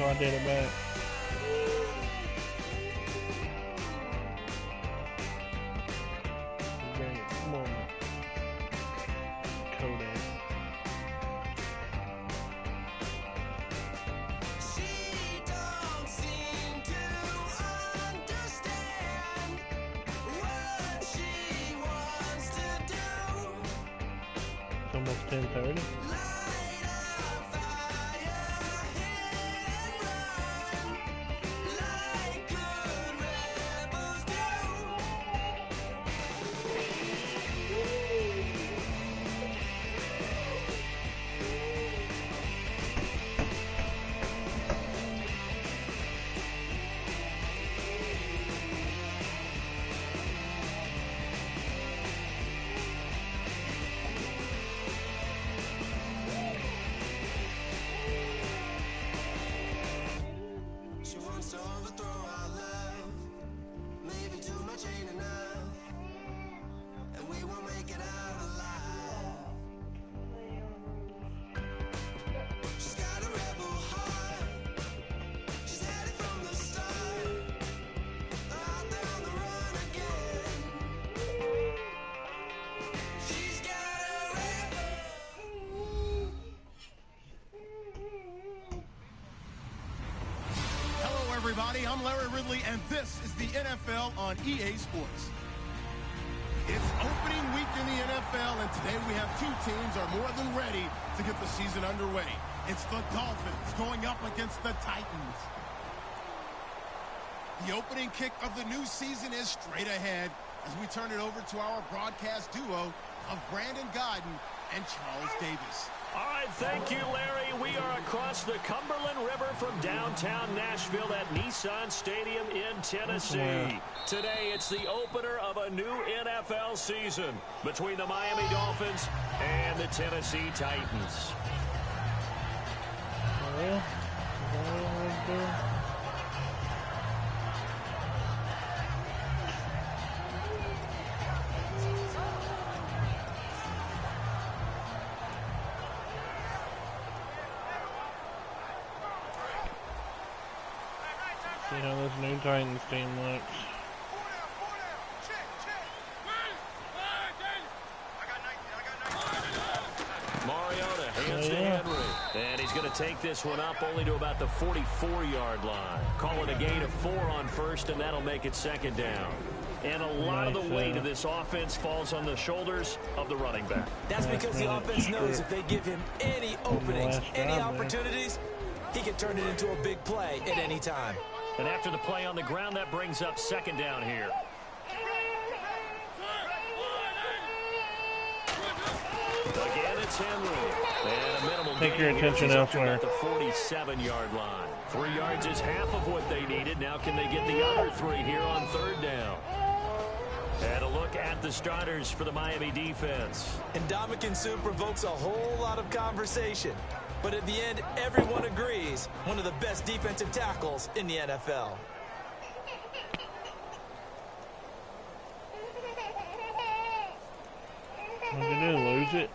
I did it back. Bring it. Come on. Kodak. It's almost 10:30. Everybody, I'm Larry Ridley, and this is the NFL on EA Sports. It's opening week in the NFL, and today we have two teams are more than ready to get the season underway. It's the Dolphins going up against the Titans. The opening kick of the new season is straight ahead as we turn it over to our broadcast duo of Brandon Godden and Charles Davis. All right, thank you, Larry. We are across the Cumberland River from downtown Nashville at Nissan Stadium in Tennessee. Today, it's the opener of a new NFL season between the Miami Dolphins and the Tennessee Titans. See how this new Titans team looks. Mariota hands to Henry. And he's going to take this one up only to about the 44-yard line. Calling a gain of 4 on first, and that'll make it second down. And a lot of the weight of this offense falls on the shoulders of the running back. That's because the offense knows if they give him any openings, any opportunities, he can turn it into a big play at any time. And after the play on the ground, that brings up second down here. Again, it's Henry. And a minimal Take your attention elsewhere. At the 47-yard line. 3 yards is half of what they needed. Now can they get the other 3 here on third down? And a look at the starters for the Miami defense. And Ndamukong Suh provokes a whole lot of conversation. But at the end, everyone agrees, one of the best defensive tackles in the NFL. What did you do, lose it?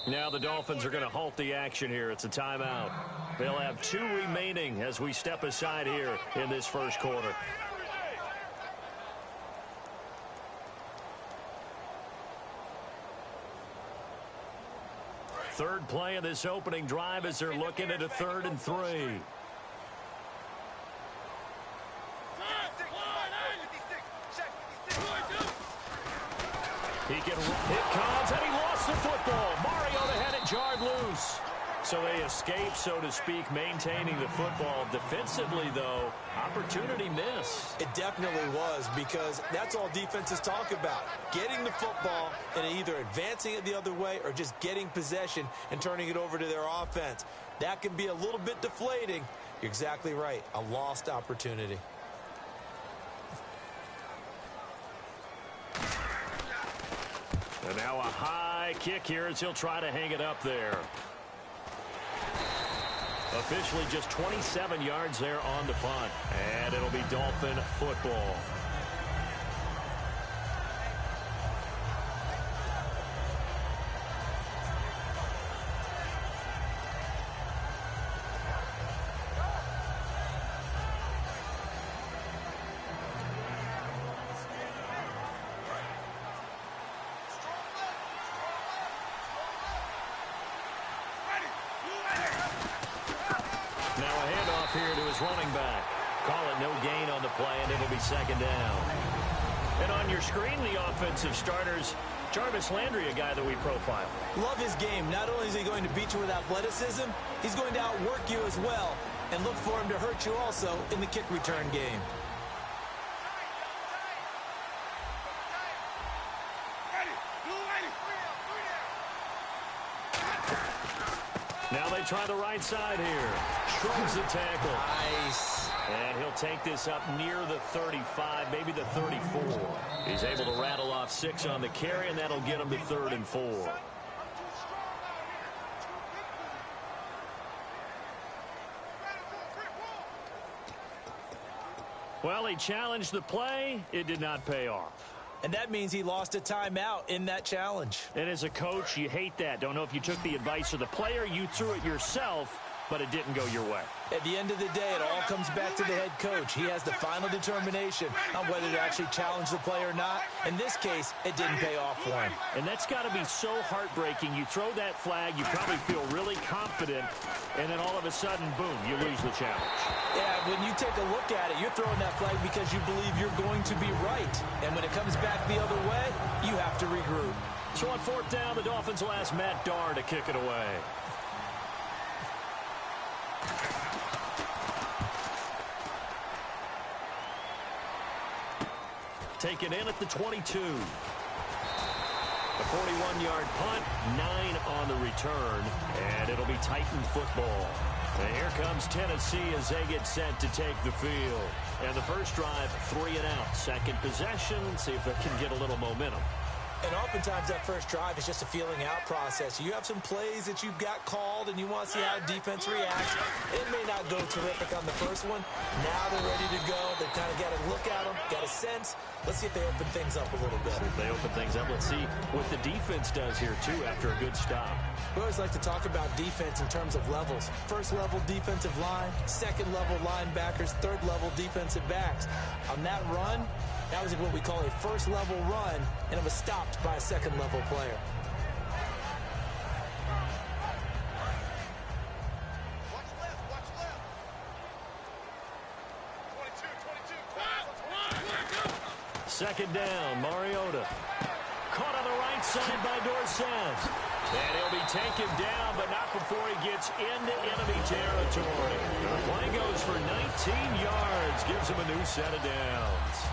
Now the Dolphins are going to halt the action here. It's a timeout. They'll have 2 remaining as we step aside here in this first quarter. Third play of this opening drive as they're looking at a 3rd and 3. It comes, and he lost the football. Mariota had it jarred loose. So they escape, so to speak, maintaining the football. Defensively, though, opportunity miss. It definitely was, because that's all defenses talk about. Getting the football and either advancing it the other way or just getting possession and turning it over to their offense. That can be a little bit deflating. You're exactly right. A lost opportunity. And now a high kick here as he'll try to hang it up there. Officially just 27 yards there on the punt. And it'll be Dolphin football. running back. Call it no gain on the play, and it'll be second down. And on your screen, the offensive starters, Jarvis Landry, a guy that we profile. Love his game. Not only is he going to beat you with athleticism, he's going to outwork you as well. And look for him to hurt you also in the kick return game. Now they try the right side here. Shrugs the tackle. Nice. And he'll take this up near the 35, maybe the 34. He's able to rattle off 6 on the carry, and that'll get him to 3rd and 4. Well, he challenged the play. It did not pay off. And that means he lost a timeout in that challenge. And as a coach, you hate that. Don't know if you took the advice of the player, you threw it yourself, but it didn't go your way. At the end of the day, it all comes back to the head coach. He has the final determination on whether to actually challenge the play or not. In this case, it didn't pay off for him. And that's got to be so heartbreaking. You throw that flag, you probably feel really confident, and then all of a sudden, boom, you lose the challenge. Yeah, when you take a look at it, you're throwing that flag because you believe you're going to be right. And when it comes back the other way, you have to regroup. So on 4th down, the Dolphins will ask Matt Darr to kick it away. Taken in at the 22. A 41-yard punt, 9 on the return, and it'll be Titan football. And here comes Tennessee as they get set to take the field. And the first drive, 3 and out. Second possession, see if they can get a little momentum. And oftentimes that first drive is just a feeling out process. You have some plays that you've got called and you want to see how defense reacts. It may not go terrific on the first one. Now they're ready to go. They've kind of got to look at them, got a sense. Let's see if they open things up a little bit. If they open things up, let's see what the defense does here, too, after a good stop. We always like to talk about defense in terms of levels. First level defensive line, second level linebackers, third level defensive backs. On that run, that was what we call a first level run, and it was stopped by a second level player. Second down, Mariota. Caught on the right side by Dorsett. And he'll be taken down, but not before he gets into enemy territory. The play goes for 19 yards, gives him a new set of downs.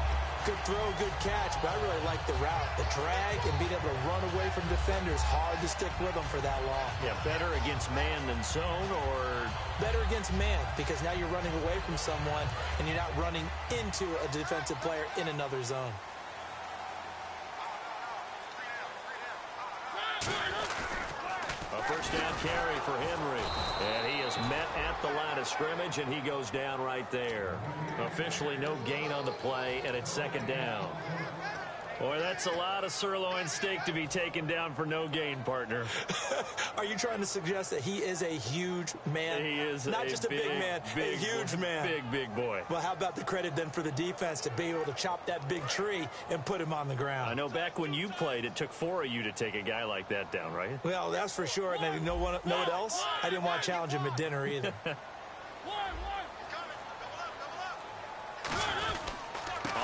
Good throw, good catch, but I really like the route. The drag and being able to run away from defenders, hard to stick with them for that long. Yeah, better against man than zone, or better against man, because now you're running away from someone and you're not running into a defensive player in another zone. A first down carry for Henry. And he is met at the line of scrimmage, and he goes down right there. Officially no gain on the play, and it's second down. Boy, that's a lot of sirloin steak to be taken down for no gain, partner. Are you trying to suggest that he is a huge man? He is not just a big man, a huge man. Big boy. Well, how about the credit then for the defense to be able to chop that big tree and put him on the ground? I know back when you played, it took 4 of you to take a guy like that down, right? Well, that's for sure. And you know what else? I didn't want to challenge him at dinner either.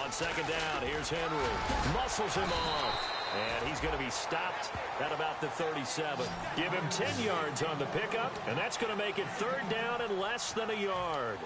On second down, here's Henry. Muscles him off. And he's going to be stopped at about the 37. Give him 10 yards on the pickup, and that's going to make it third down and less than a yard.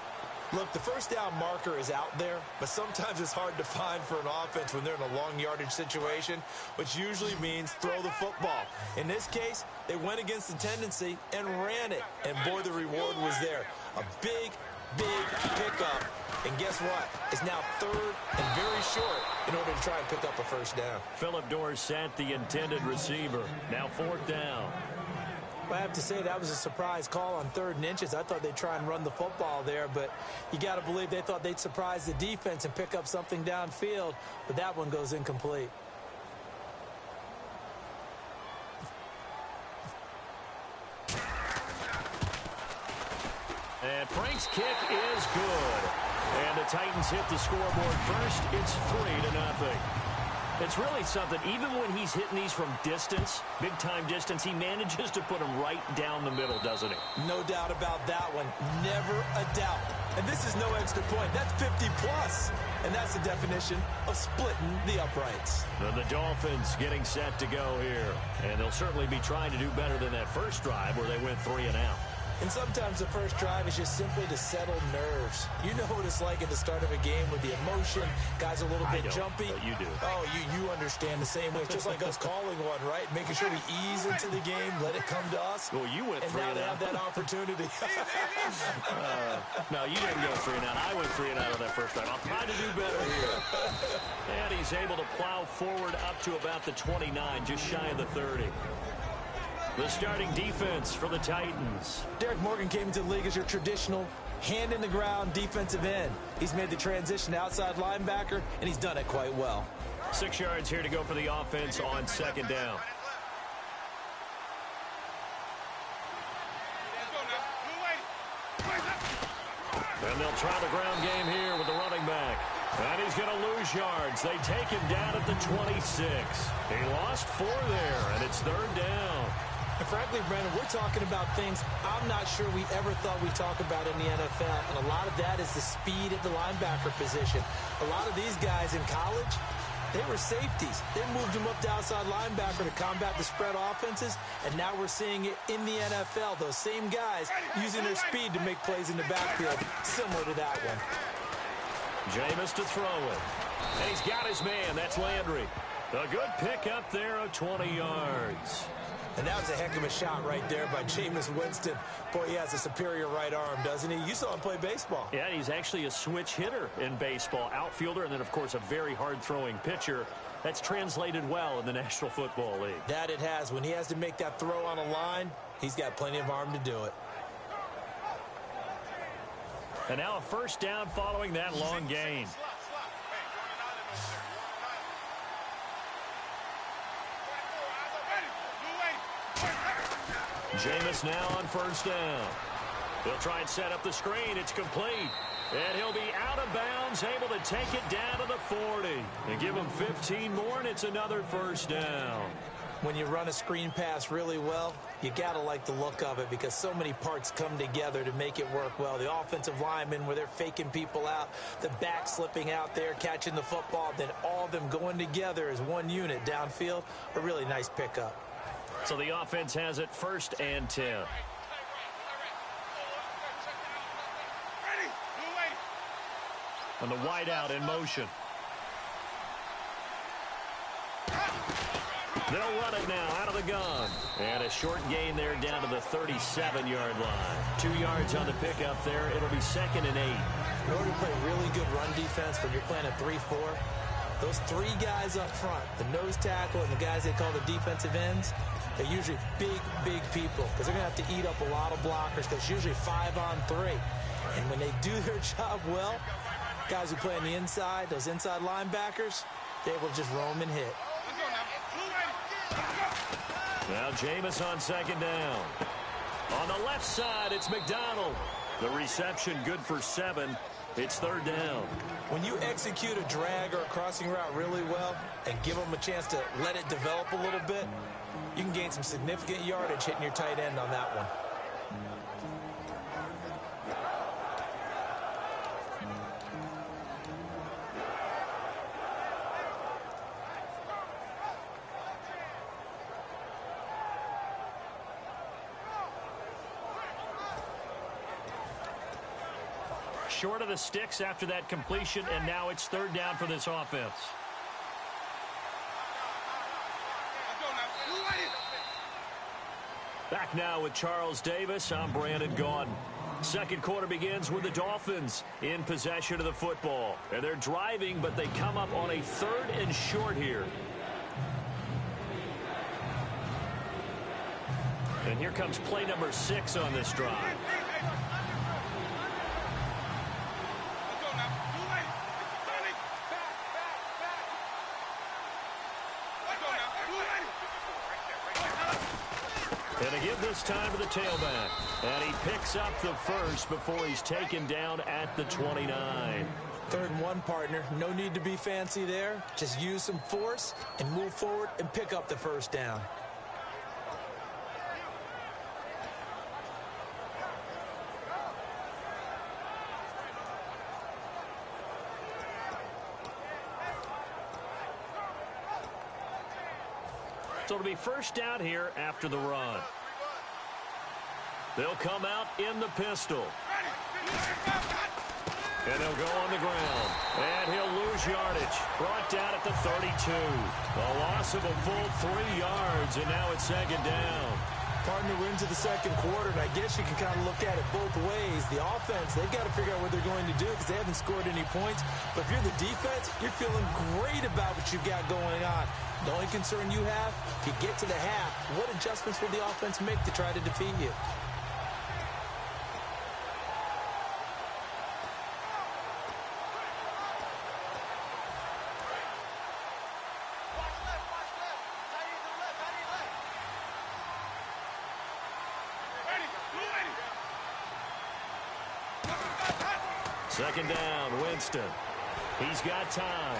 Look, the first down marker is out there, but sometimes it's hard to find for an offense when they're in a long yardage situation, which usually means throw the football. In this case, they went against the tendency and ran it, and boy, the reward was there. A big pickup, and guess what? It's now third and very short in order to try and pick up a first down. Philip Dorsett, the intended receiver. Now fourth down. Well, I have to say that was a surprise call on 3rd and inches. I thought they'd try and run the football there, but you got to believe they thought they'd surprise the defense and pick up something downfield, but that one goes incomplete. And Frank's kick is good. And the Titans hit the scoreboard first. It's 3-0. It's really something. Even when he's hitting these from distance, big-time distance, he manages to put them right down the middle, doesn't he? No doubt about that one. Never a doubt. And this is no extra point. That's 50+. And that's the definition of splitting the uprights. The Dolphins getting set to go here. And they'll certainly be trying to do better than that first drive where they went 3 and out. And sometimes the first drive is just simply to settle nerves. You know what it's like at the start of a game with the emotion. Guys are a little bit jumpy. But you do. Oh, you understand the same way. It's just like us calling one, right? Making sure we ease into the game, let it come to us. Well, you went 3 and out. And now they have that opportunity. No, you didn't go 3 and out. I went 3 and out on that first drive. I'll try to do better here. And he's able to plow forward up to about the 29, just shy of the 30. The starting defense for the Titans. Derek Morgan came into the league as your traditional hand-in-the-ground defensive end. He's made the transition to outside linebacker, and he's done it quite well. 6 yards here to go for the offense on second down. And they'll try the ground game here with the running back. And he's going to lose yards. They take him down at the 26. He lost 4 there, and it's third down. And frankly, Brandon, we're talking about things I'm not sure we ever thought we'd talk about in the NFL. And a lot of that is the speed at the linebacker position. A lot of these guys in college, they were safeties. They moved them up to outside linebacker to combat the spread offenses. And now we're seeing it in the NFL. Those same guys using their speed to make plays in the backfield, similar to that one. Jameis to throw it. And he's got his man. That's Landry. A good pickup there of 20 yards. And that was a heck of a shot right there by Jameis Winston. Boy, he has a superior right arm, doesn't he? You saw him play baseball. Yeah, he's actually a switch hitter in baseball. Outfielder, and then, of course, a very hard-throwing pitcher. That's translated well in the National Football League. That it has. When he has to make that throw on a line, he's got plenty of arm to do it. And now a first down following that long gain. Jameis now on first down. He'll try and set up the screen. It's complete. And he'll be out of bounds, able to take it down to the 40. And give him 15 more, and it's another first down. When you run a screen pass really well, you got to like the look of it because so many parts come together to make it work well. The offensive linemen, where they're faking people out, the back slipping out there, catching the football, then all of them going together as one unit downfield. A really nice pickup. So the offense has it 1st and 10. And the wideout in motion. They'll run it now out of the gun. And a short gain there down to the 37-yard line. 2 yards on the pickup there. It'll be 2nd and 8. In order to play really good run defense when you're playing a 3-4, those 3 guys up front, the nose tackle and the guys they call the defensive ends, they're usually big people because they're going to have to eat up a lot of blockers because it's usually 5-on-3. And when they do their job well, guys who play on the inside, those inside linebackers, they will just roam and hit. Now Jameis on second down. On the left side, it's McDonald. The reception good for 7. It's 3rd down. When you execute a drag or a crossing route really well and give them a chance to let it develop a little bit, you can gain some significant yardage hitting your tight end on that one. Short of the sticks after that completion, and now it's 3rd down for this offense. Back now with Charles Davis. I'm Brandon Gaudin. Second quarter begins with the Dolphins in possession of the football. And they're driving, but they come up on a 3rd and short here. And here comes play number 6 on this drive. And again this time to the tailback. And he picks up the first before he's taken down at the 29. 3rd and 1, partner. No need to be fancy there. Just use some force and move forward and pick up the first down. So it'll be first down here after the run. They'll come out in the pistol. And they'll go on the ground. And he'll lose yardage. Brought down at the 32. A loss of a full 3 yards, and now it's second down. Partner, we're into the second quarter, and I guess you can kind of look at it both ways. The offense, they've got to figure out what they're going to do because they haven't scored any points. But if you're the defense, you're feeling great about what you've got going on. The only concern you have, if you get to the half, what adjustments will the offense make to try to defeat you? Second down, Winston. He's got time.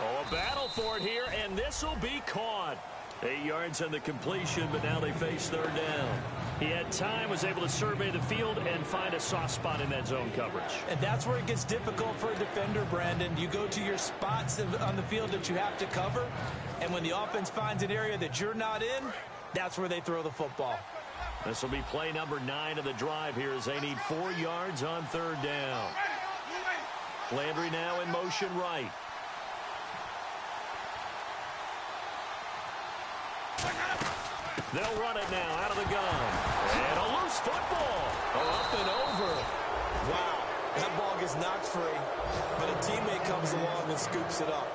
Oh, a battle for it here, and this will be caught. 8 yards on the completion, but now they face third down. He had time, was able to survey the field and find a soft spot in that zone coverage. And that's where it gets difficult for a defender, Brandon. You go to your spots on the field that you have to cover, and when the offense finds an area that you're not in, that's where they throw the football. This will be play number 9 of the drive here as they need 4 yards on third down. Landry now in motion right. They'll run it now out of the gun. And a loose football. Up and over. Wow. That ball gets knocked free, but a teammate comes along and scoops it up.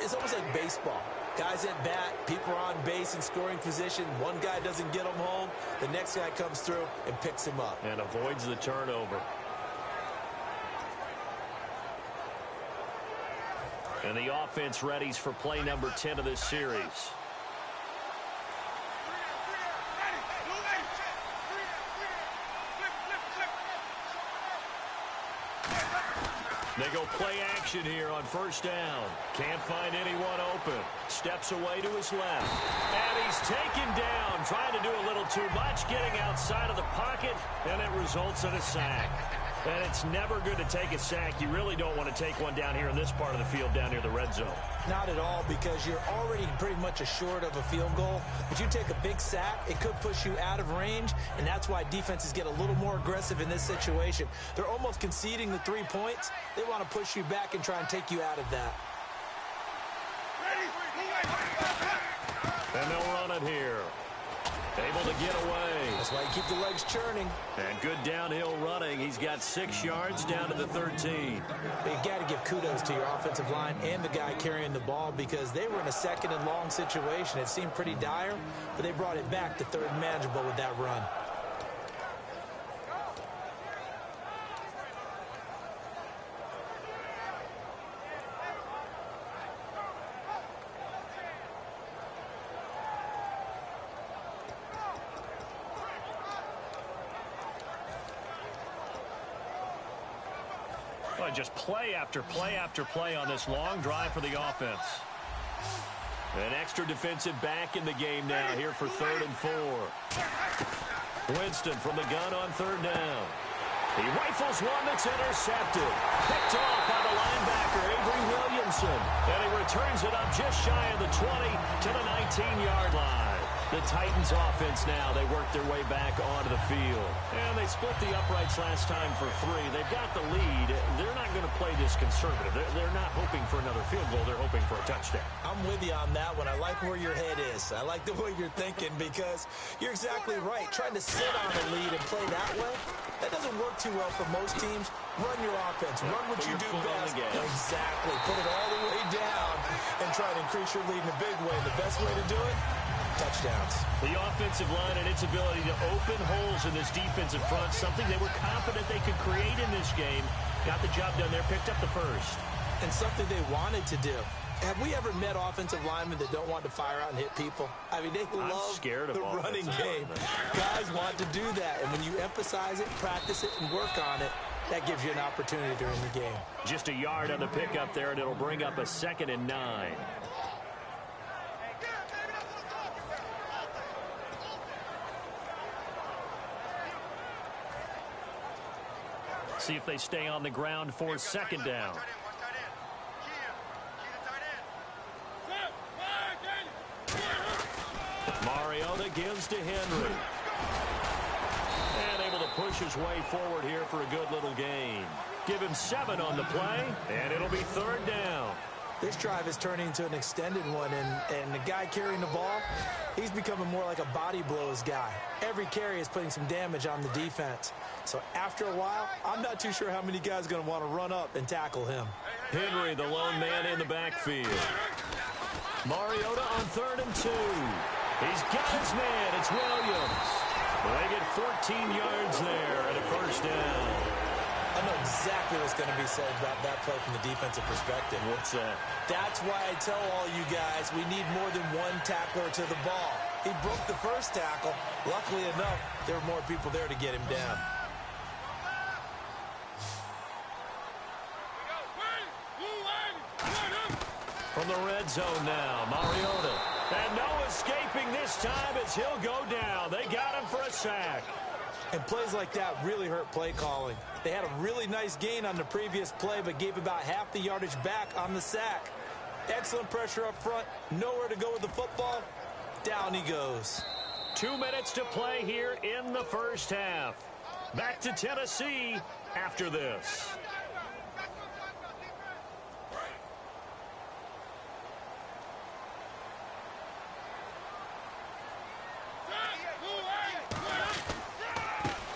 It's almost like baseball. Guys at bat, people are on base in scoring position. One guy doesn't get him home. The next guy comes through and picks him up. And avoids the turnover. And the offense readies for play number 10 of this series. They go play action here on first down. Can't find anyone open. Steps away to his left. And he's taken down, trying to do a little too much, getting outside of the pocket, and it results in a sack. And it's never good to take a sack. You really don't want to take one down here in this part of the field, down near the red zone. Not at all, because you're already pretty much assured of a field goal. But you take a big sack, it could push you out of range, and that's why defenses get a little more aggressive in this situation. They're almost conceding the 3 points. They want to push you back and try and take you out of that. And they'll run it here. Able to get away. That's why you keep the legs churning. And good downhill running. He's got 6 yards down to the 13. But you got to give kudos to your offensive line and the guy carrying the ball because they were in a second and long situation. It seemed pretty dire, but they brought it back to third and manageable with that run. Just play after play after play on this long drive for the offense. An extra defensive back in the game now here for 3rd and 4. Winston from the gun on 3rd down. He rifles one that's intercepted. Picked off by the linebacker, Avery Williamson. And he returns it up just shy of the 20 to the 19-yard line. The Titans offense now, they work their way back onto the field. And they split the uprights last time for 3. They've got the lead. They're not going to play this conservative. They're not hoping for another field goal. They're hoping for a touchdown. I'm with you on that one. I like where your head is. I like the way you're thinking because you're exactly right. Trying to sit on a lead and play that way, that doesn't work too well for most teams. Run your offense. Run what you do best. Exactly. Put it all the way down and try to increase your lead in a big way. The best way to do it, touchdowns. The offensive line and its ability to open holes in this defensive front, something they were confident they could create in this game. Got the job done there, picked up the first. And something they wanted to do. Have we ever met offensive linemen that don't want to fire out and hit people? I mean, they love the running game. Guys want to do that. And when you emphasize it, practice it, and work on it, that gives you an opportunity during the game. Just a yard on the pickup there, and it'll bring up a 2nd and 9. See if they stay on the ground for 2nd down. Mariota gives to Henry. And able to push his way forward here for a good little gain. Give him 7 on the play, and it'll be 3rd down. This drive is turning into an extended one, and the guy carrying the ball, he's becoming more like a body blows guy. Every carry is putting some damage on the defense. So after a while, I'm not too sure how many guys are going to want to run up and tackle him. Henry, the lone man in the backfield. Mariota on 3rd and 2. He's got his man. It's Williams. They get 14 yards there and a 1st down. I know exactly what's going to be said about that play from the defensive perspective. What's that? That's why I tell all you guys we need more than one tackler to the ball. He broke the first tackle. Luckily enough, there were more people there to get him down. From the red zone now, Mariota. And no escaping this time as he'll go down. They got him for a sack. And plays like that really hurt play calling. They had a really nice gain on the previous play, but gave about half the yardage back on the sack. Excellent pressure up front. Nowhere to go with the football. Down he goes. 2 minutes to play here in the 1st half. Back to Tennessee after this.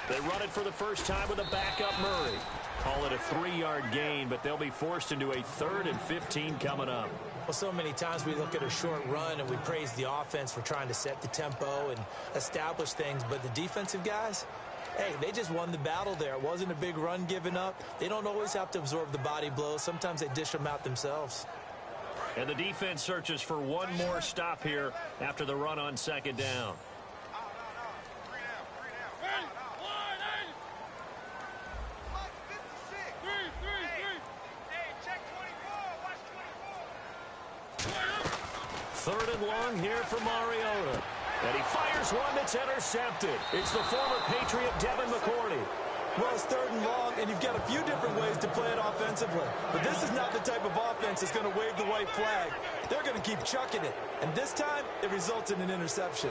They run it for the first time with a backup Murray. Call it a 3-yard gain, but they'll be forced into a 3rd and 15 coming up. Well, so many times we look at a short run and we praise the offense for trying to set the tempo and establish things, but the defensive guys, hey, they just won the battle there. It wasn't a big run given up. They don't always have to absorb the body blows. Sometimes they dish them out themselves. And the defense searches for one more stop here after the run on 2nd down. Third and long here for Mariota. And he fires one that's intercepted. It's the former Patriot Devin McCourty. Well, it's 3rd and long, and you've got a few different ways to play it offensively. But this is not the type of offense that's going to wave the white flag. They're going to keep chucking it. And this time, it results in an interception.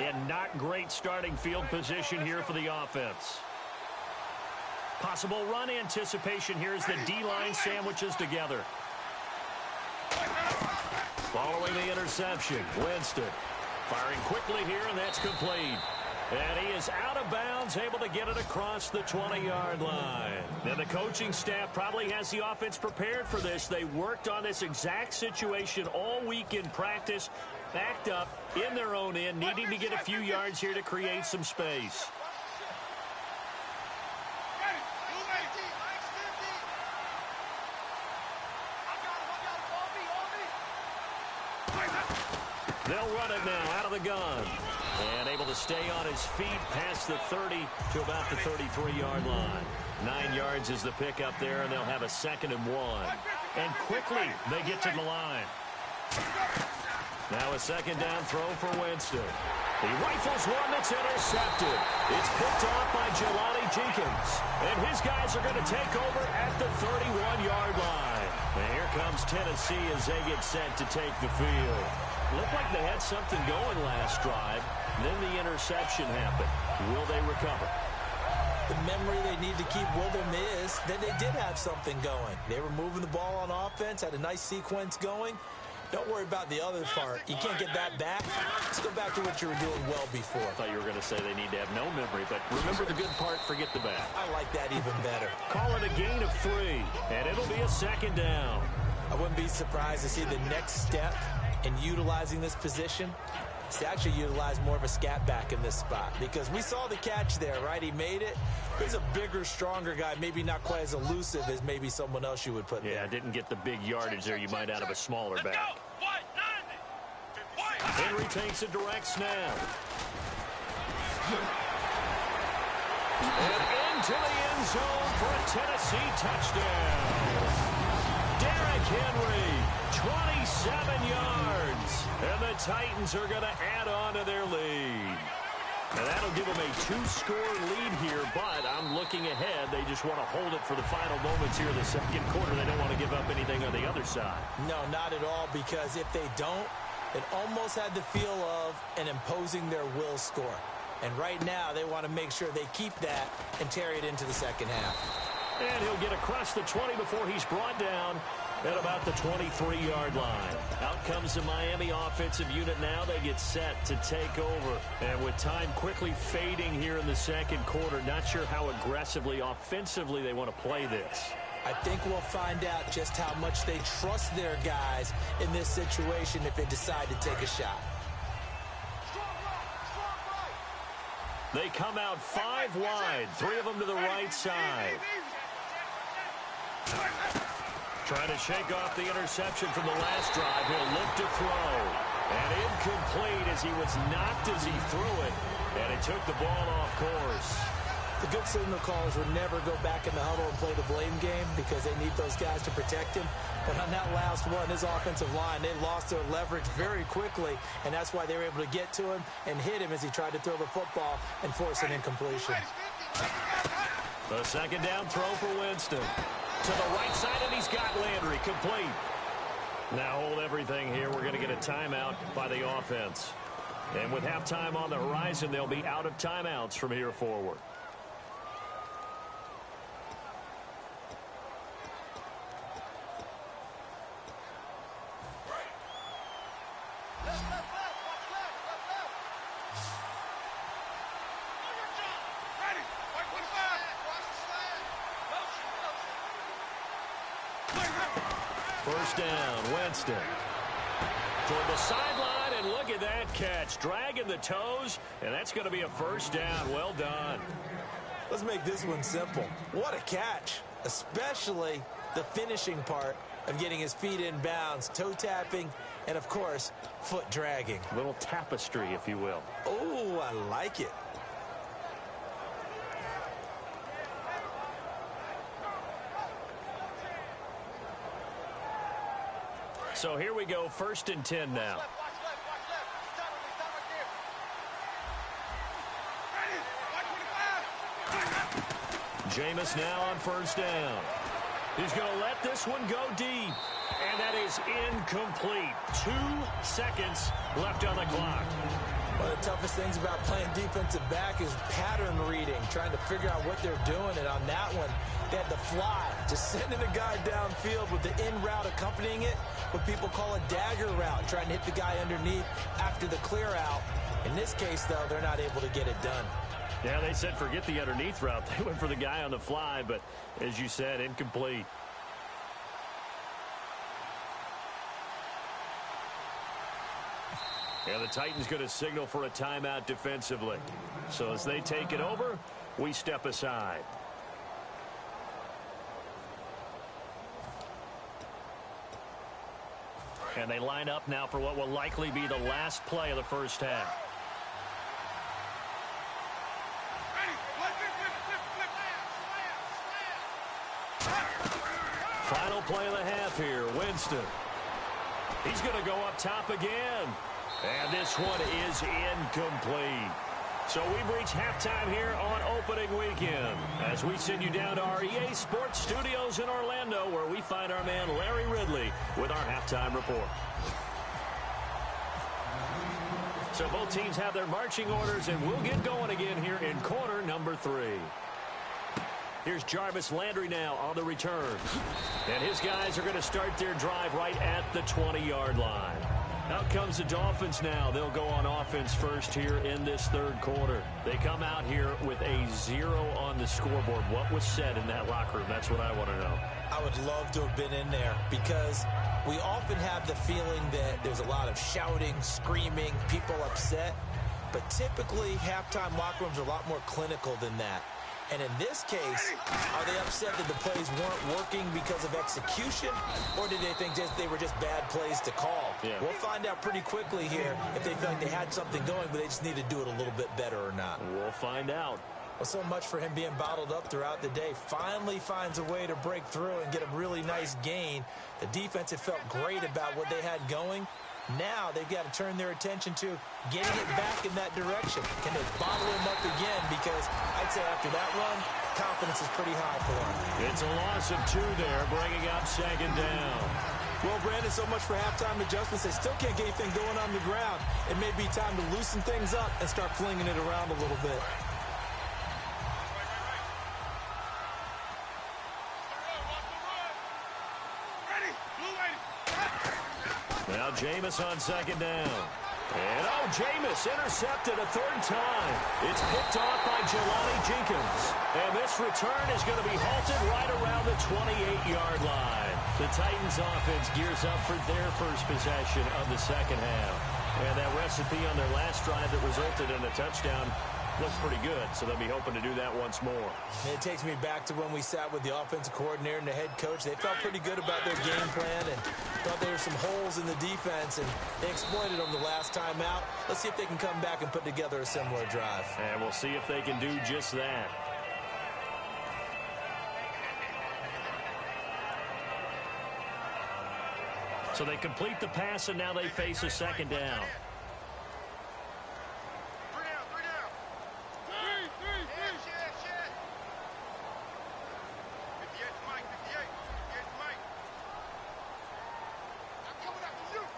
And not great starting field position here for the offense. Possible run anticipation here as the D-line sandwiches together. Following the interception, Winston firing quickly here, and that's complete. And he is out of bounds, able to get it across the 20-yard line. Now the coaching staff probably has the offense prepared for this. They worked on this exact situation all week in practice, backed up in their own end, needing to get a few yards here to create some space. They'll run it now out of the gun. And able to stay on his feet past the 30 to about the 33-yard line. 9 yards is the pickup there, and they'll have a 2nd and 1. And quickly, they get to the line. Now a 2nd down throw for Winston. He rifles one that's intercepted. It's picked off by Jelani Jenkins. And his guys are going to take over at the 31-yard line. And here comes Tennessee as they get set to take the field. Looked like they had something going last drive. Then the interception happened. Will they recover? The memory they need to keep with them is that they did have something going. They were moving the ball on offense, had a nice sequence going. Don't worry about the other part. You can't get that back. Let's go back to what you were doing well before. I thought you were going to say they need to have no memory, but remember the good part, forget the bad. I like that even better. Call it a gain of 3, and it'll be a 2nd down. I wouldn't be surprised to see the next step in utilizing this position. To actually utilize more of a scat back in this spot, because we saw the catch there, right? He made it. He's a bigger, stronger guy, maybe not quite as elusive as maybe someone else you would put there. Yeah, didn't get the big yardage there you might out of a smaller back. Henry takes a direct snap. And into the end zone for a Tennessee touchdown. Derrick Henry, 27 yards. And the Titans are going to add on to their lead. And that'll give them a 2-score lead here, but I'm looking ahead. They just want to hold it for the final moments here in the second quarter. They don't want to give up anything on the other side. No, not at all, because if they don't, it almost had the feel of an imposing their will score. And right now, they want to make sure they keep that and carry it into the second half. And he'll get across the 20 before he's brought down at about the 23-yard line. Out comes the Miami offensive unit now. They get set to take over. And with time quickly fading here in the second quarter, not sure how aggressively, offensively they want to play this. I think we'll find out just how much they trust their guys in this situation if they decide to take a shot. They come out 5 wide, 3 of them to the right side. Trying to shake off the interception from the last drive. He'll look to throw. And incomplete as he was knocked as he threw it. And he took the ball off course. The good signal callers would never go back in the huddle and play the blame game because they need those guys to protect him. But on that last one, his offensive line, they lost their leverage very quickly, and that's why they were able to get to him and hit him as he tried to throw the football and force an incompletion. The second down throw for Winston. To the right side, and he's got Landry complete. Now hold everything here. We're going to get a timeout by the offense. And with halftime on the horizon, they'll be out of timeouts from here forward. First down, Winston. Toward the sideline, and look at that catch. Dragging the toes, and that's going to be a first down. Well done. Let's make this one simple. What a catch, especially the finishing part of getting his feet in bounds, toe tapping, and, of course, foot dragging. A little tapestry, if you will. Oh, I like it. So here we go, 1st and 10 now. Jameis now on first down. He's going to let this one go deep. And that is incomplete. 2 seconds left on the clock. One of the toughest things about playing defensive back is pattern reading, trying to figure out what they're doing. And on that one, they had the fly, just sending a guy downfield with the in route accompanying it, what people call a dagger route, trying to hit the guy underneath after the clear out. In this case, though, they're not able to get it done. Yeah, they said forget the underneath route. They went for the guy on the fly, but as you said, incomplete. And the Titans going to signal for a timeout defensively. So as they take it over, we step aside. And they line up now for what will likely be the last play of the first half. Final play of the half here, Winston. He's going to go up top again. And this one is incomplete. So we've reached halftime here on opening weekend as we send you down to our EA Sports Studios in Orlando, where we find our man Larry Ridley with our halftime report. So both teams have their marching orders, and we'll get going again here in quarter number 3. Here's Jarvis Landry now on the return. And his guys are going to start their drive right at the 20-yard line. Out comes the Dolphins now. They'll go on offense first here in this third quarter. They come out here with a 0 on the scoreboard. What was said in that locker room? That's what I want to know. I would love to have been in there because we often have the feeling that there's a lot of shouting, screaming, people upset. But typically, halftime locker rooms are a lot more clinical than that. And in this case, are they upset that the plays weren't working because of execution, or did they think they were just bad plays to call? Yeah. We'll find out pretty quickly here if they feel like they had something going, but they just need to do it a little bit better or not. We'll find out. Well, so much for him being bottled up throughout the day. Finally finds a way to break through and get a really nice gain. The defense had felt great about what they had going, Now they've got to turn their attention to getting it back in that direction. Can they bottle him up again? Because I'd say after that run, confidence is pretty high for them. It's a loss of 2 there, bringing up 2nd down. Well, Brandon, so much for halftime adjustments. They still can't get anything going on the ground. It may be time to loosen things up and start flinging it around a little bit. Now Jameis on 2nd down. And Jameis intercepted a 3rd time. It's picked off by Jelani Jenkins. And this return is going to be halted right around the 28-yard line. The Titans offense gears up for their first possession of the 2nd half. And that recipe on their last drive that resulted in a touchdown looks pretty good, so they'll be hoping to do that once more. And it takes me back to when we sat with the offensive coordinator and the head coach. They felt pretty good about their game plan and thought there were some holes in the defense, and they exploited them the last time out. Let's see if they can come back and put together a similar drive. And we'll see if they can do just that. So they complete the pass, and now they face a 2nd down.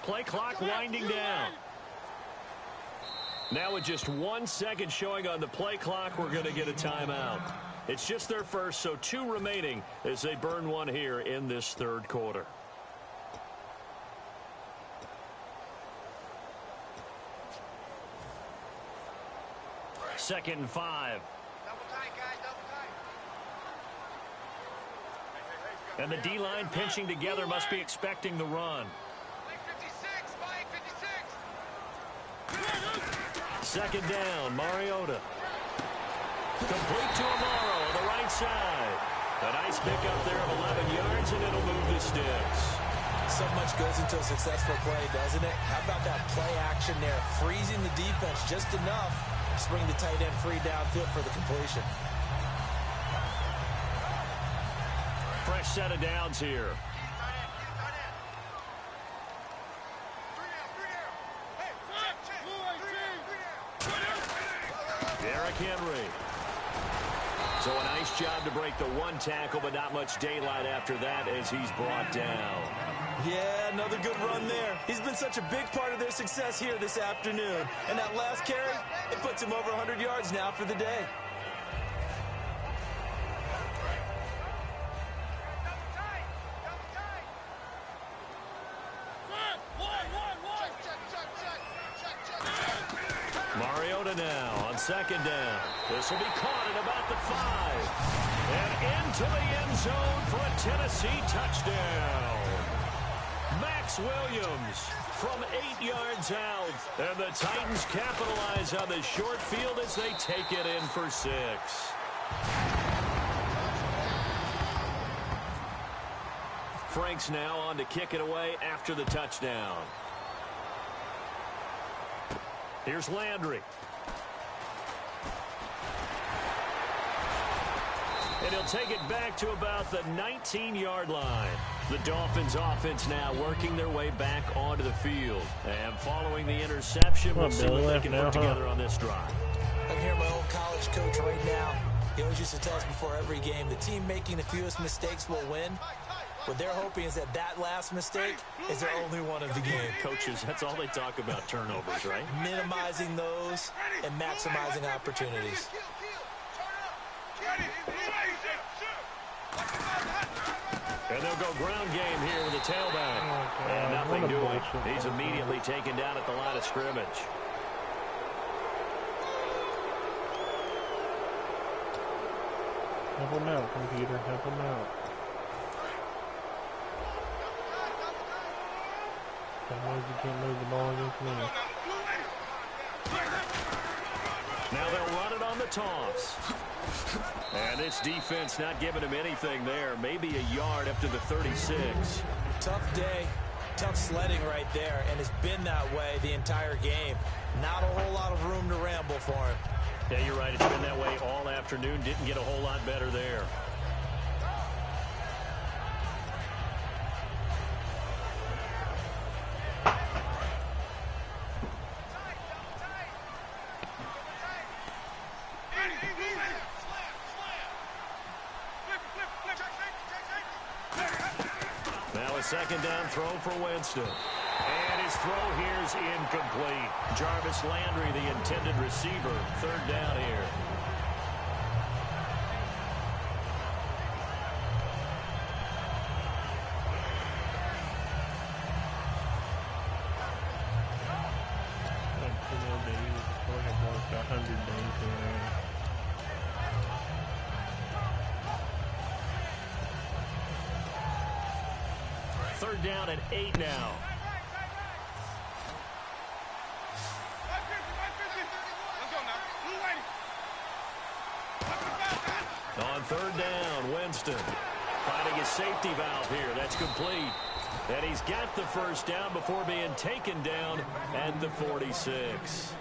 Play clock winding down. Now with just 1 second showing on the play clock, we're going to get a timeout. It's just their first, so 2 remaining as they burn 1 here in this 3rd quarter. Second and 5. And the D-line pinching together must be expecting the run. 2nd down, Mariota. Complete to Amaro on the right side. A nice pickup there of 11 yards, and it'll move the sticks. So much goes into a successful play, doesn't it? How about that play action there? Freezing the defense just enough to bring the tight end free downfield for the completion. Fresh set of downs here. Derrick Henry. So a nice job to break the 1 tackle, but not much daylight after that as he's brought down. Yeah, another good run there. He's been such a big part of their success here this afternoon. And that last carry, it puts him over 100 yards now for the day. Mariota now on 2nd down. This will be caught at about the 5. And into the end zone for a Tennessee touchdown. Max Williams from 8 yards out. And the Titans capitalize on the short field as they take it in for 6. Franks now on to kick it away after the touchdown. Here's Landry. And he'll take it back to about the 19-yard line. The Dolphins offense now working their way back onto the field. And following the interception, we'll see what they can put together on this drive. I can hear my old college coach right now. He always used to tell us before every game, the team making the fewest mistakes will win. What they're hoping is that that last mistake is their only one of the game. Coaches, that's all they talk about, turnovers, right? Minimizing those and maximizing opportunities. And they'll go ground game here with the tailback. And nothing doing. He's immediately taken down at the line of scrimmage. Help him out, computer. Help him out. Otherwise you can't move the ball against me. Now they'll run it on the toss. And this defense not giving him anything there. Maybe a yard up to the 36. Tough day. Tough sledding right there. And it's been that way the entire game. Not a whole lot of room to ramble for him. Yeah, you're right. It's been that way all afternoon. Didn't get a whole lot better there. Second down throw for Winston. And his throw here is incomplete. Jarvis Landry, the intended receiver. Third down here. Third down and 8 now. On third down, Winston finding his safety valve here. That's complete. And he's got the first down before being taken down at the 46.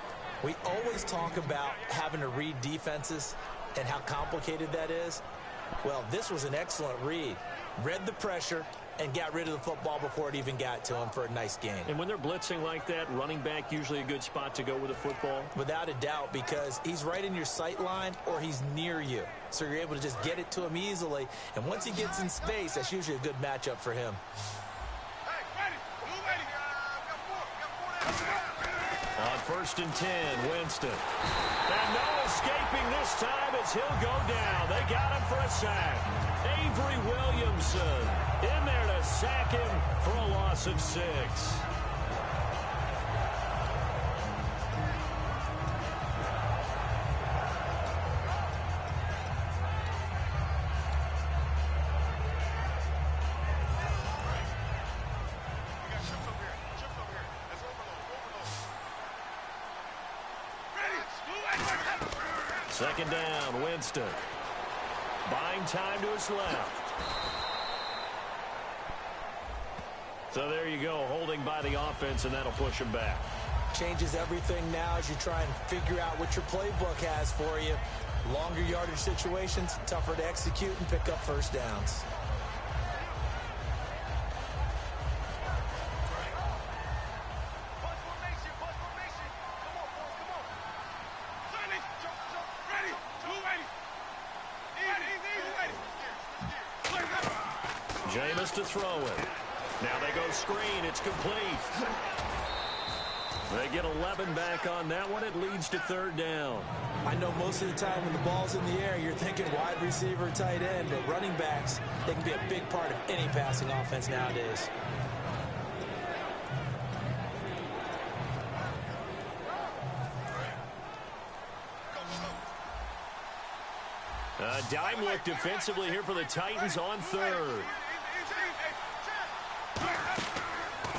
We always talk about having to read defenses and how complicated that is. Well, this was an excellent read. Read the pressure and got rid of the football before it even got to him for a nice gain. And when they're blitzing like that, running back usually a good spot to go with the football? Without a doubt, because he's right in your sight line or he's near you. So you're able to just get it to him easily. And once he gets in space, that's usually a good matchup for him. On first and 10, Winston. And no escaping this time as he'll go down. They got him for a sack. Avery Williamson in there to sack him for a loss of 6. Second down, Winston. Buying time to his left. So there you go, holding by the offense, and that'll push him back. Changes everything now as you try and figure out what your playbook has for you. Longer yardage situations, tougher to execute and pick up first downs. Jameis to throw it. Now they go screen. It's complete. They get 11 back on that one. It leads to third down. I know most of the time when the ball's in the air, you're thinking wide receiver, tight end, but running backs, they can be a big part of any passing offense nowadays. Dime look defensively here for the Titans on third.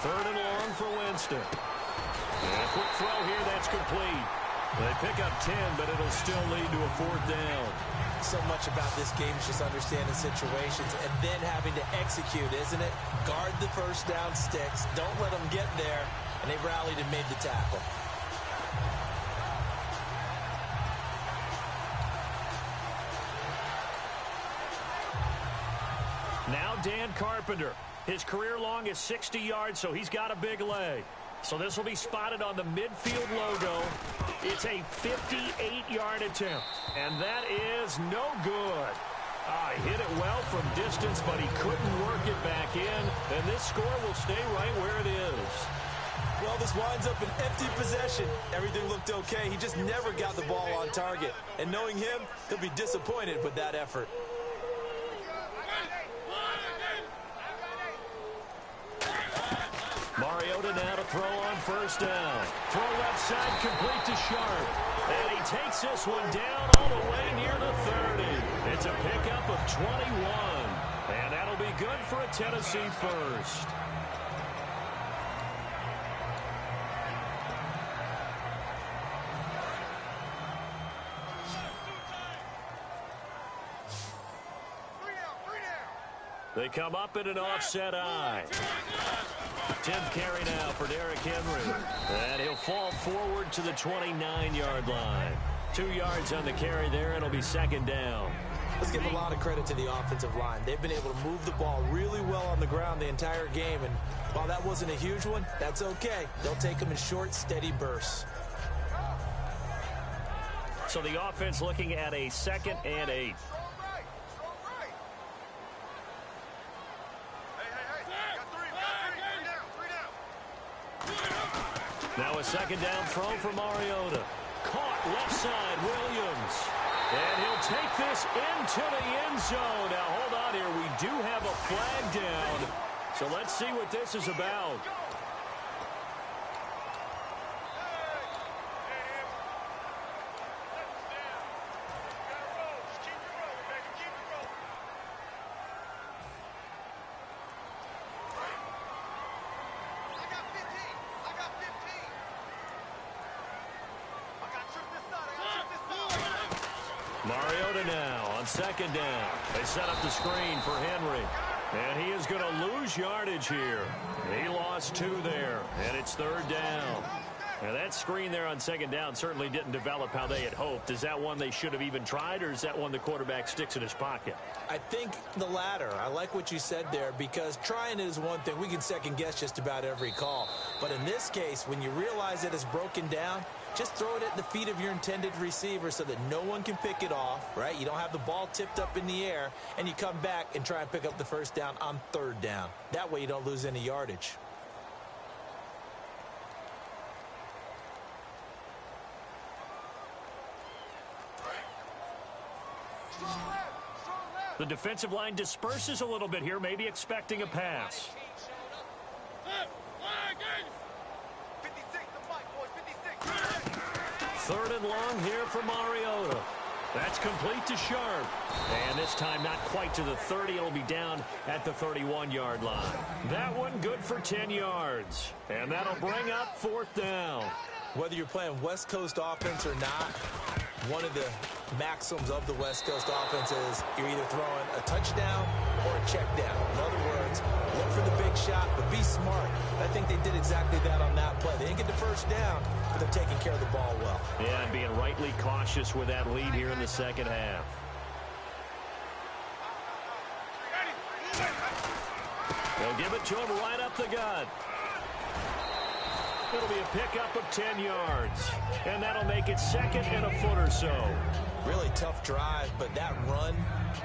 Third and long for Winston. And a quick throw here, that's complete. They pick up 10, but it'll still lead to a fourth down. So much about this game is just understanding situations and then having to execute, isn't it? Guard the first down sticks. Don't let them get there. And they rallied and made the tackle. Now Dan Carpenter. His career long is 60 yards, so he's got a big leg. So this will be spotted on the midfield logo. It's a 58-yard attempt, and that is no good. He hit it well from distance, but he couldn't work it back in, and this score will stay right where it is. Well, this winds up an empty possession. Everything looked okay. He just never got the ball on target. And knowing him, he'll be disappointed with that effort. Mariota now to throw on first down. Throw left side, complete to Sharp. And he takes this one down all the way near the 30. It's a pickup of 21. And that'll be good for a Tennessee first. They come up in an offset eye. 10th carry now for Derrick Henry. And he'll fall forward to the 29-yard line. 2 yards on the carry there, and it'll be second down. Let's give a lot of credit to the offensive line. They've been able to move the ball really well on the ground the entire game. And while that wasn't a huge one, that's okay. They'll take them in short, steady bursts. So the offense looking at a 2nd and 8. a second down throw for Mariota. Caught left side, Williams. And he'll take this into the end zone. Now, hold on here. We do have a flag down. So let's see what this is about. Mariota now on second down. They set up the screen for Henry. And he is going to lose yardage here. He lost 2 there, and it's third down. Now, that screen there on second down certainly didn't develop how they had hoped. Is that one they should have even tried, or is that one the quarterback sticks in his pocket? I think the latter. I like what you said there, because trying is one thing. We can second-guess just about every call. But in this case, when you realize that it's broken down, just throw it at the feet of your intended receiver so that no one can pick it off, right? You don't have the ball tipped up in the air, and you come back and try and pick up the first down on third down. That way you don't lose any yardage. The defensive line disperses a little bit here, maybe expecting a pass. Third and long here for Mariota. That's complete to Sharp. And this time not quite to the 30. It'll be down at the 31-yard line. That one good for 10 yards. And that'll bring up fourth down. Whether you're playing West Coast offense or not, one of the maxims of the West Coast offense is you're either throwing a touchdown or a check down. In other words, look for the big shot, but be smart. I think they did exactly that on that play. They didn't get the first down, but they're taking care of the ball well. Yeah, and being rightly cautious with that lead here in the second half. They'll give it to him right up the gut. It'll be a pickup of 10 yards. And that'll make it second and a foot or so. Really tough drive, but that run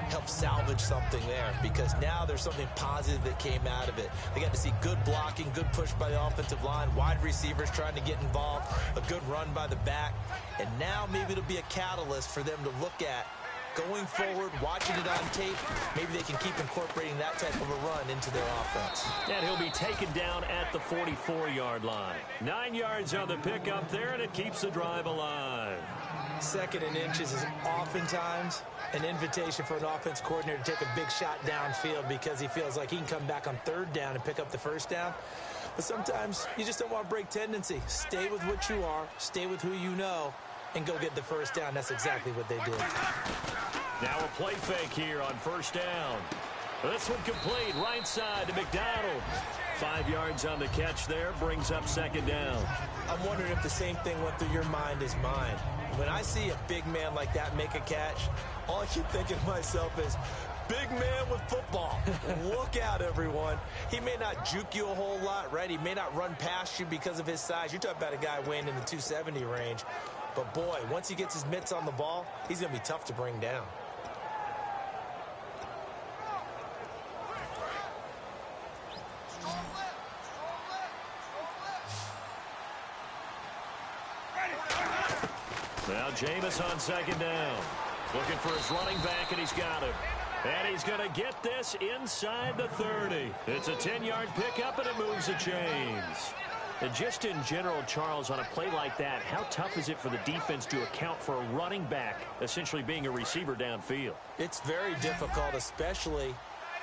helped salvage something there, because now there's something positive that came out of it. They got to see good blocking, good push by the offensive line, wide receivers trying to get involved, a good run by the back. And now maybe it'll be a catalyst for them to look at going forward, watching it on tape. Maybe they can keep incorporating that type of a run into their offense. And he'll be taken down at the 44-yard line. 9 yards on the pickup there, and it keeps the drive alive. Second and inches is oftentimes an invitation for an offense coordinator to take a big shot downfield, because he feels like he can come back on third down and pick up the first down. But sometimes you just don't want to break tendency. Stay with what you are, stay with who you know, and go get the first down. That's exactly what they did. Now a play fake here on first down. This one complete, right side to McDonald. 5 yards on the catch there, brings up second down. I'm wondering if the same thing went through your mind as mine. When I see a big man like that make a catch, all I keep thinking to myself is, big man with football. Look out, everyone. He may not juke you a whole lot, right? He may not run past you because of his size. You're talking about a guy weighing in the 270 range. But, boy, once he gets his mitts on the ball, he's going to be tough to bring down. Now Jameis on second down. Looking for his running back, and he's got him. And he's going to get this inside the 30. It's a 10-yard pickup, and it moves the chains. And just in general, Charles, on a play like that, how tough is it for the defense to account for a running back essentially being a receiver downfield? It's very difficult, especially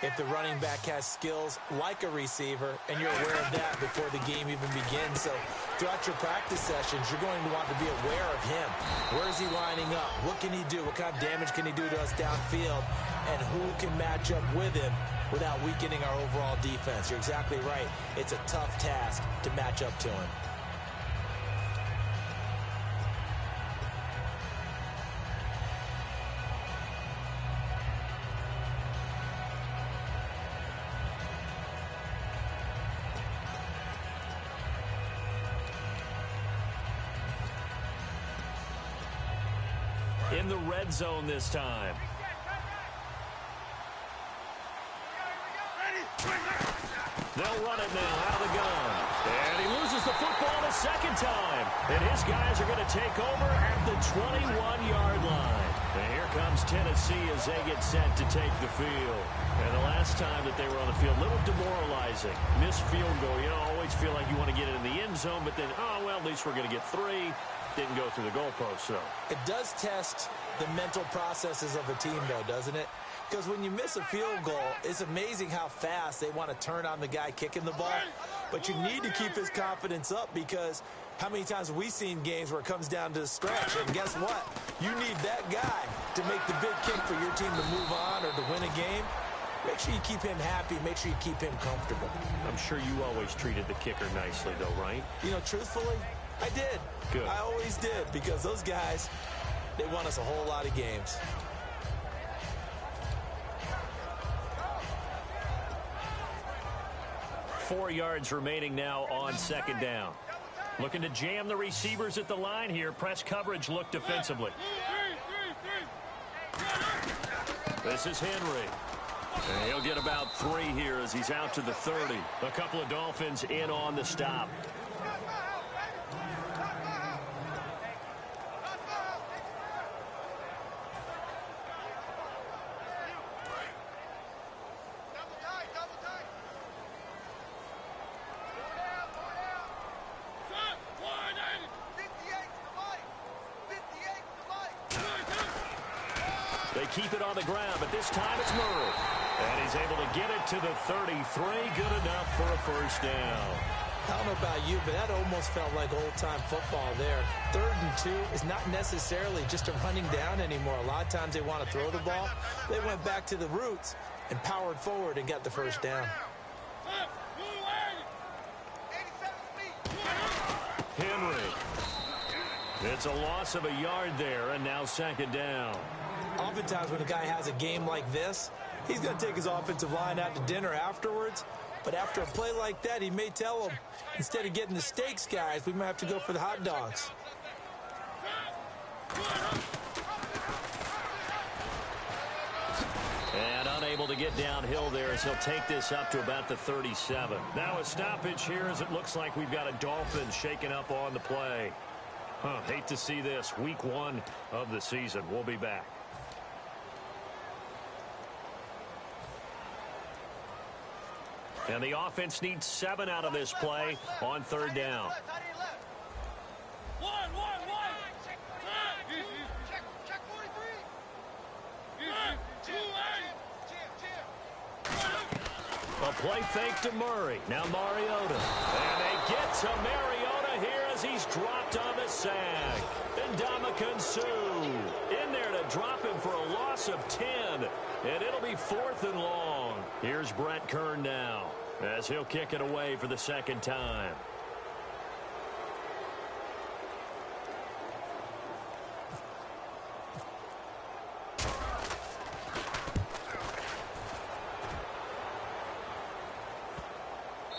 if the running back has skills like a receiver, and you're aware of that before the game even begins. So throughout your practice sessions, you're going to want to be aware of him. Where is he lining up? What can he do? What kind of damage can he do to us downfield? And who can match up with him without weakening our overall defense? You're exactly right. It's a tough task to match up to him. In the red zone this time. They'll run it now out of the gun. And he loses the football to second time. And his guys are going to take over at the 21-yard line. And here comes Tennessee as they get set to take the field. And the last time that they were on the field, a little demoralizing. Missed field goal. You know, always feel like you want to get it in the end zone, but then, oh, well, at least we're going to get 3. Didn't go through the goalpost, so. It does test the mental processes of a team, though, doesn't it? Because when you miss a field goal, it's amazing how fast they want to turn on the guy kicking the ball. But you need to keep his confidence up, because how many times have we seen games where it comes down to the stretch? And guess what? You need that guy to make the big kick for your team to move on or to win a game. Make sure you keep him happy. Make sure you keep him comfortable. I'm sure you always treated the kicker nicely, though, right? You know, truthfully, I did. Good. I always did, because those guys, they won us a whole lot of games. Four yards remaining now on second down. Looking to jam the receivers at the line here. Press coverage look defensively. This is Henry. And he'll get about 3 here as he's out to the 30. A couple of Dolphins in on the stop. They keep it on the ground, but this time it's Murray. And he's able to get it to the 33. Good enough for a first down. I don't know about you, but that almost felt like old-time football there. 3rd and 2 is not necessarily just a running down anymore. A lot of times they want to throw the ball. They went back to the roots and powered forward and got the first down. Henry. It's a loss of a yard there, and now second down. Oftentimes when a guy has a game like this, he's going to take his offensive line out to dinner afterwards. But after a play like that, he may tell them, instead of getting the steaks, guys, we might have to go for the hot dogs. And unable to get downhill there as he'll take this up to about the 37. Now a stoppage here as it looks like we've got a Dolphin shaking up on the play. Hate to see this. Week 1 of the season. We'll be back. And the offense needs 7 out of this play on 3rd down. A play fake to Murray. Now Mariota. And they get to Mariota here as he's dropped on the sack. And Ndamukong Suh in there to drop him for a loss of 10. And it'll be 4th and long. Here's Brett Kern now as he'll kick it away for the second time.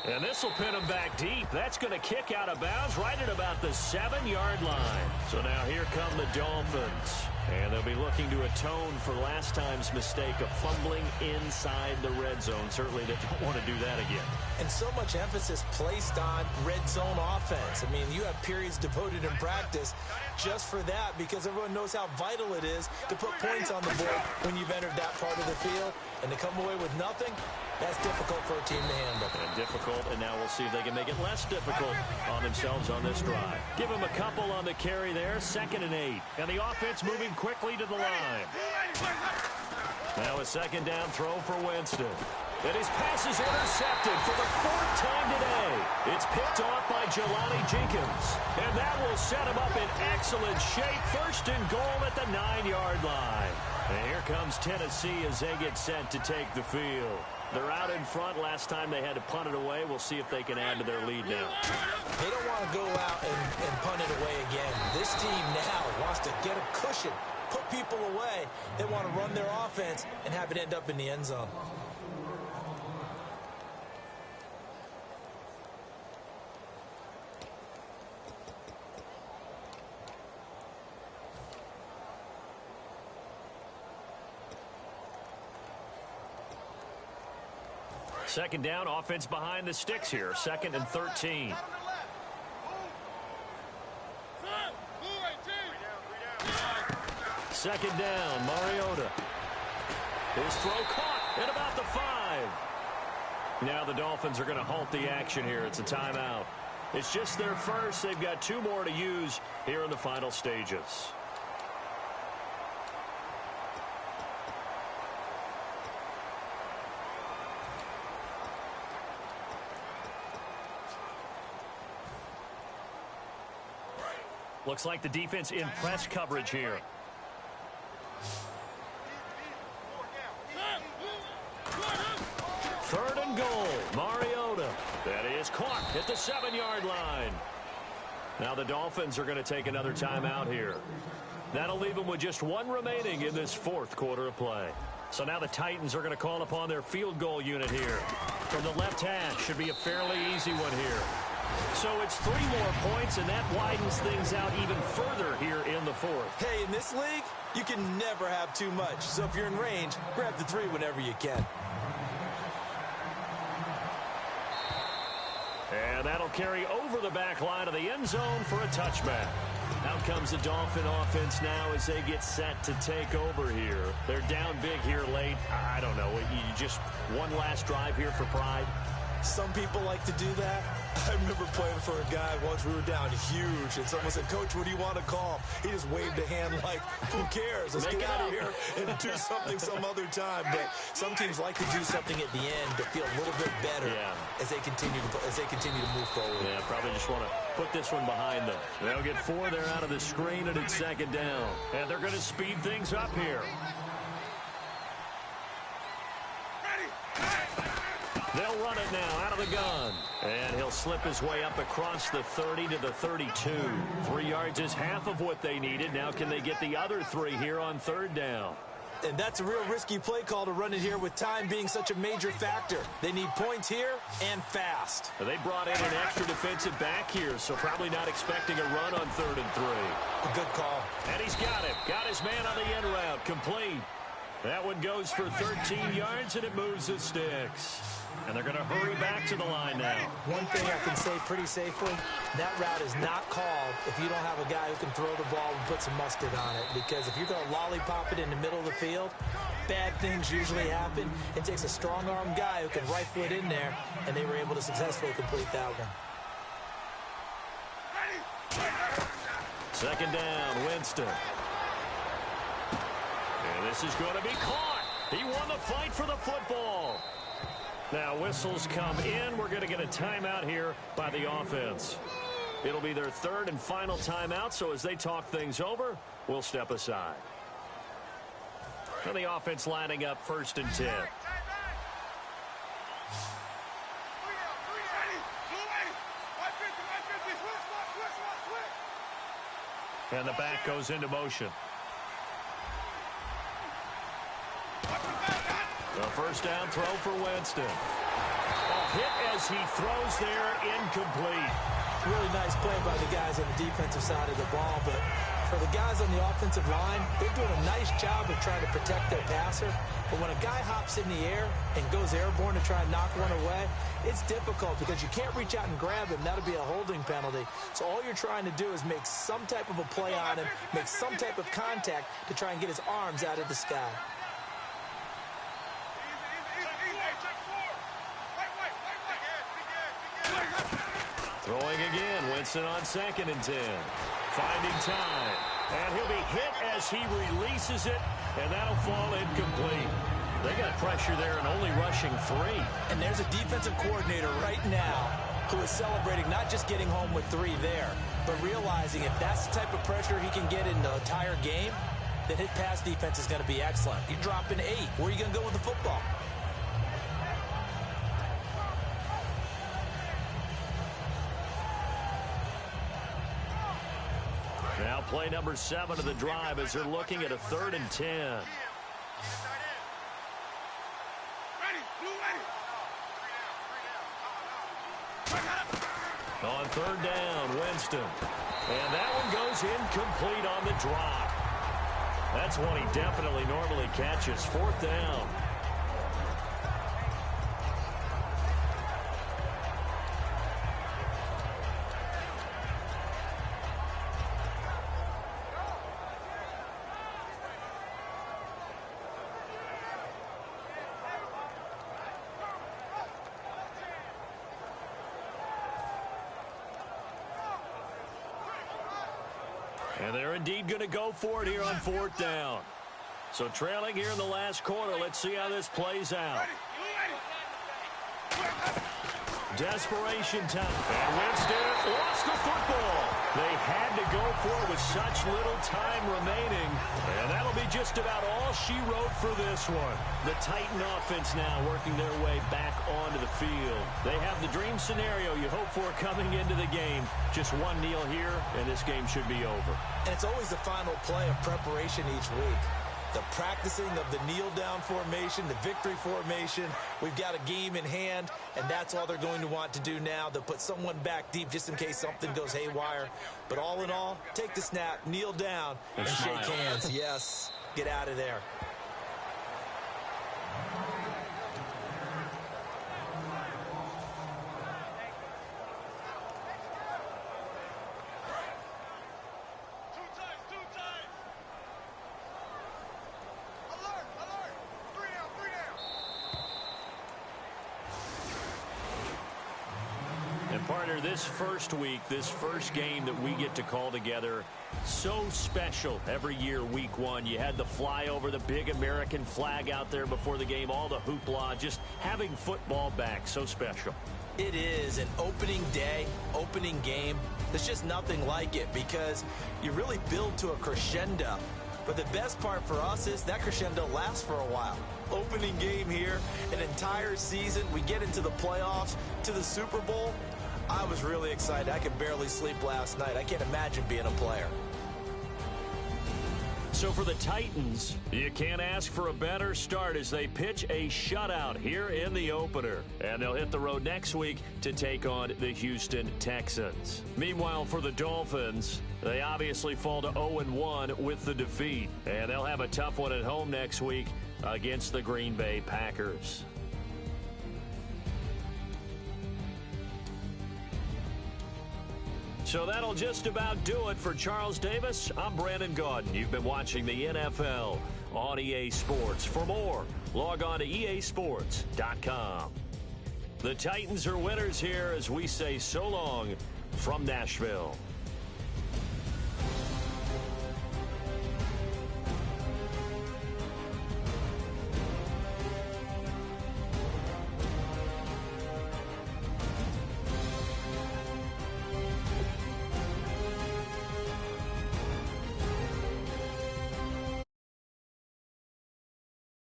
And this will pin him back deep. That's going to kick out of bounds right at about the 7-yard line. So now here come the Dolphins. And they'll be looking to atone for last time's mistake of fumbling inside the red zone. Certainly they don't want to do that again. And so much emphasis placed on red zone offense. I mean, you have periods devoted in practice just for that, because everyone knows how vital it is to put points on the board when you've entered that part of the field. And to come away with nothing, that's difficult for a team to handle. And difficult, and now we'll see if they can make it less difficult on themselves on this drive. Give them a couple on the carry there, 2nd and 8. And the offense moving quickly to the line. Now a second down throw for Winston. And his pass is intercepted for the 4th time today. It's picked off by Jelani Jenkins. And that will set him up in excellent shape. 1st and goal at the 9-yard line. And here comes Tennessee as they get set to take the field. They're out in front. Last time they had to punt it away. We'll see if they can add to their lead now. They don't want to go out and punt it away again. This team now wants to get a cushion, put people away. They want to run their offense and have it end up in the end zone. Second down, offense behind the sticks here. 2nd and 13. second down. Mariota. His throw caught at about the 5. Now the Dolphins are going to halt the action here. It's a timeout. It's just their first. They've got 2 more to use here in the final stages. Looks like the defense in press coverage here. Third and goal. Mariota. That is caught at the 7-yard line. Now the Dolphins are going to take another timeout here. That'll leave them with just 1 remaining in this 4th quarter of play. So now the Titans are going to call upon their field goal unit here. From the left hash, should be a fairly easy one here. So it's 3 more points, and that widens things out even further here in the 4th. Hey, in this league, you can never have too much. So if you're in range, grab the 3 whenever you can. And that'll carry over the back line of the end zone for a touchback. Out comes the Dolphin offense now as they get set to take over here. They're down big here late. I don't know. You just one last drive here for pride. Some people like to do that. I remember playing for a guy once. We were down huge, and someone said, "Coach, what do you want to call?" He just waved a hand like, "Who cares? Let's get out of here and do something some other time." But some teams like to do something at the end to feel a little bit better as they continue to move forward. Yeah, probably just want to put this one behind them. They'll get 4 there out of the screen, and it's second down. And they're going to speed things up here. They'll run it now out of the gun. And he'll slip his way up across the 30 to the 32. 3 yards is half of what they needed. Now can they get the other 3 here on 3rd down? And that's a real risky play call to run it here with time being such a major factor. They need points here and fast. They brought in an extra defensive back here, so probably not expecting a run on 3rd and 3. A good call. And he's got it. Got his man on the end route. Complete. That one goes for 13 yards, and it moves the sticks. And they're going to hurry back to the line now. One thing I can say pretty safely, that route is not called if you don't have a guy who can throw the ball and put some mustard on it. Because if you're going to lollipop it in the middle of the field, bad things usually happen. It takes a strong-arm guy who can rifle it in there, and they were able to successfully complete that one. Second down, Winston. And this is going to be caught. He won the fight for the football. Now whistles come in. We're going to get a timeout here by the offense. It'll be their 3rd and final timeout, so as they talk things over, we'll step aside. And the offense lining up 1st and 10. And the back goes into motion. The first down throw for Winston. A hit as he throws there, incomplete. Really nice play by the guys on the defensive side of the ball, but for the guys on the offensive line, they're doing a nice job of trying to protect their passer. But when a guy hops in the air and goes airborne to try and knock one away, it's difficult because you can't reach out and grab him. That'll be a holding penalty. So all you're trying to do is make some type of a play on him, make some type of contact to try and get his arms out of the sky. Throwing again, Winston on 2nd and 10. Finding time. And he'll be hit as he releases it, and that'll fall incomplete. They got pressure there and only rushing 3. And there's a defensive coordinator right now who is celebrating not just getting home with 3 there, but realizing if that's the type of pressure he can get in the entire game, then his pass defense is going to be excellent. You're dropping 8. Where are you going to go with the football? Now play number 7 of the drive as they're looking at a 3rd and 10. On 3rd down, Winston. And that one goes incomplete on the drop. That's one he definitely normally catches. 4th down. And they're indeed going to go for it here on 4th down. So trailing here in the last quarter. Let's see how this plays out. Desperation time. And Winston lost the football. They had to go for it with such little time remaining. And that'll be just about all she wrote for this one. The Titan offense now working their way back onto the field. They have the dream scenario you hope for coming into the game. Just one kneel here, and this game should be over. And it's always the final play of preparation each week. The practicing of the kneel-down formation, the victory formation. We've got a game in hand, and that's all they're going to want to do now. They'll put someone back deep just in case something goes haywire. But all in all, take the snap, kneel down, and shake hands. Yes, get out of there. Partner, this first week, this first game that we get to call together, so special every year, week 1. You had the flyover, the big American flag out there before the game, all the hoopla, just having football back, so special. It is an opening day, opening game. There's just nothing like it because you really build to a crescendo. But the best part for us is that crescendo lasts for a while. Opening game here, an entire season. We get into the playoffs, to the Super Bowl. I was really excited. I could barely sleep last night. I can't imagine being a player. So for the Titans, you can't ask for a better start as they pitch a shutout here in the opener. And they'll hit the road next week to take on the Houston Texans. Meanwhile, for the Dolphins, they obviously fall to 0-1 with the defeat. And they'll have a tough one at home next week against the Green Bay Packers. So that'll just about do it for Charles Davis. I'm Brandon Gaudin. You've been watching the NFL on EA Sports. For more, log on to easports.com. The Titans are winners here as we say so long from Nashville.